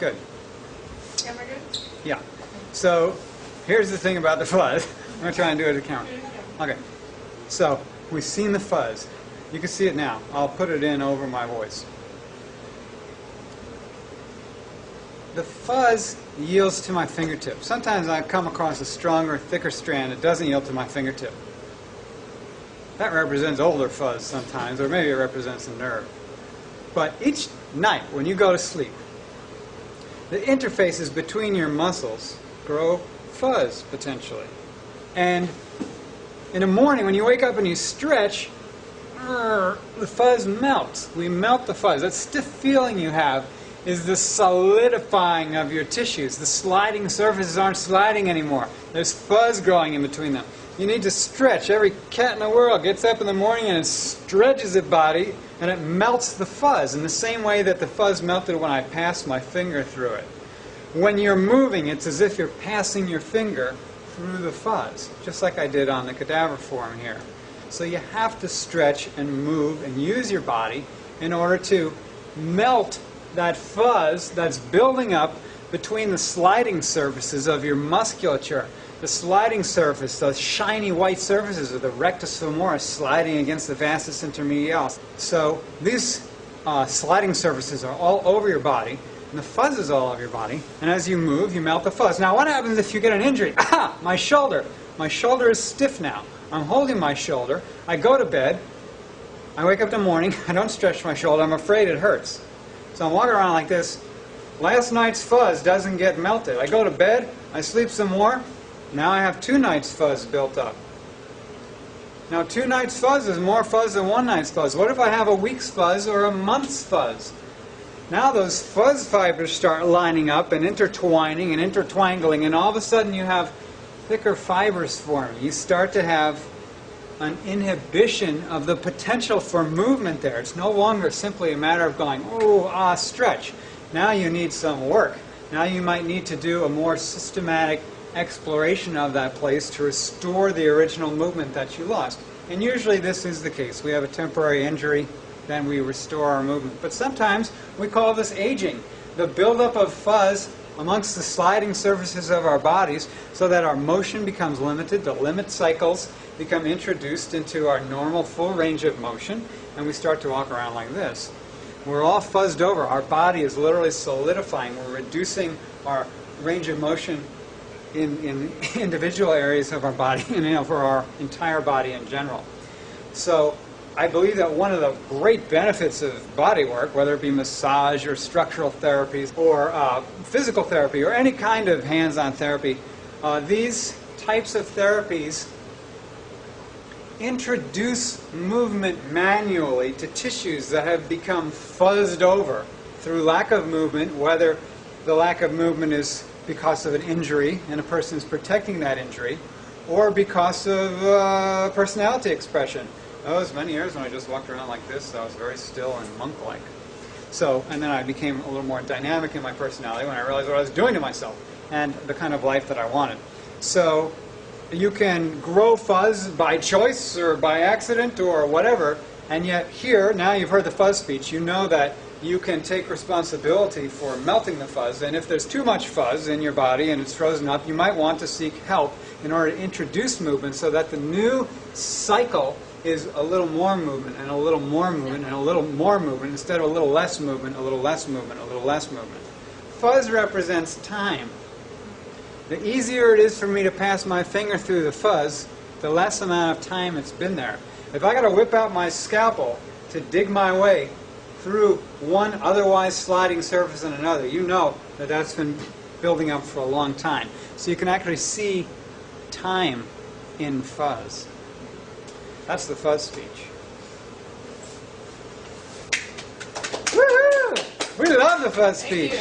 Good. Yeah, we're good? Yeah. So here's the thing about the fuzz. I'm going to try and do it at count. Okay. So we've seen the fuzz. You can see it now. I'll put it in over my voice. The fuzz yields to my fingertip. Sometimes I come across a stronger, thicker strand that doesn't yield to my fingertip. That represents older fuzz sometimes, or maybe it represents a nerve. But each night when you go to sleep, the interfaces between your muscles grow fuzz, potentially. And in the morning, when you wake up and you stretch, the fuzz melts. We melt the fuzz. That stiff feeling you have is the solidifying of your tissues. The sliding surfaces aren't sliding anymore. There's fuzz growing in between them. You need to stretch. Every cat in the world gets up in the morning and it stretches its body and it melts the fuzz in the same way that the fuzz melted when I passed my finger through it. When you're moving, it's as if you're passing your finger through the fuzz, just like I did on the cadaver form here. So you have to stretch and move and use your body in order to melt that fuzz that's building up between the sliding surfaces of your musculature. The sliding surface, those shiny white surfaces of the rectus femoris sliding against the vastus intermedialis. So these sliding surfaces are all over your body, and the fuzz is all over your body. And as you move, you melt the fuzz. Now what happens if you get an injury? Aha! My shoulder. My shoulder is stiff now. I'm holding my shoulder. I go to bed. I wake up in the morning. I don't stretch my shoulder. I'm afraid it hurts. So I'm walking around like this. Last night's fuzz doesn't get melted. I go to bed. I sleep some more. Now I have 2 nights' fuzz built up. Now 2 nights' fuzz is more fuzz than 1 night's fuzz. What if I have a week's fuzz or a month's fuzz? Now those fuzz fibers start lining up and intertwining and intertwangling, and all of a sudden you have thicker fibers forming. You start to have an inhibition of the potential for movement there. It's no longer simply a matter of going, oh, stretch. Now you need some work. Now you might need to do a more systematic exploration of that place to restore the original movement that you lost. And usually this is the case. We have a temporary injury, then we restore our movement. But sometimes we call this aging. The buildup of fuzz amongst the sliding surfaces of our bodies so that our motion becomes limited, the limit cycles become introduced into our normal full range of motion, and we start to walk around like this. We're all fuzzed over. Our body is literally solidifying. We're reducing our range of motion in individual areas of our body and for our entire body in general. So I believe that one of the great benefits of body work, whether it be massage or structural therapies or physical therapy or any kind of hands-on therapy, these types of therapies introduce movement manually to tissues that have become fuzzed over through lack of movement, whether the lack of movement is because of an injury and a person is protecting that injury, or because of personality expression. That was many years when I just walked around like this. I was very still and monk-like. So, and then I became a little more dynamic in my personality when I realized what I was doing to myself and the kind of life that I wanted. So you can grow fuzz by choice or by accident or whatever, and yet here, now you've heard the fuzz speech, you know that you can take responsibility for melting the fuzz, and if there's too much fuzz in your body and it's frozen up, you might want to seek help in order to introduce movement so that the new cycle is a little more movement and a little more movement and a little more movement instead of a little less movement, a little less movement, a little less movement. Fuzz represents time. The easier it is for me to pass my finger through the fuzz, the less amount of time it's been there. If I got to whip out my scalpel to dig my way through one otherwise sliding surface and another, you know that that's been building up for a long time. So you can actually see time in fuzz. That's the fuzz speech. Woohoo! We love the fuzz speech.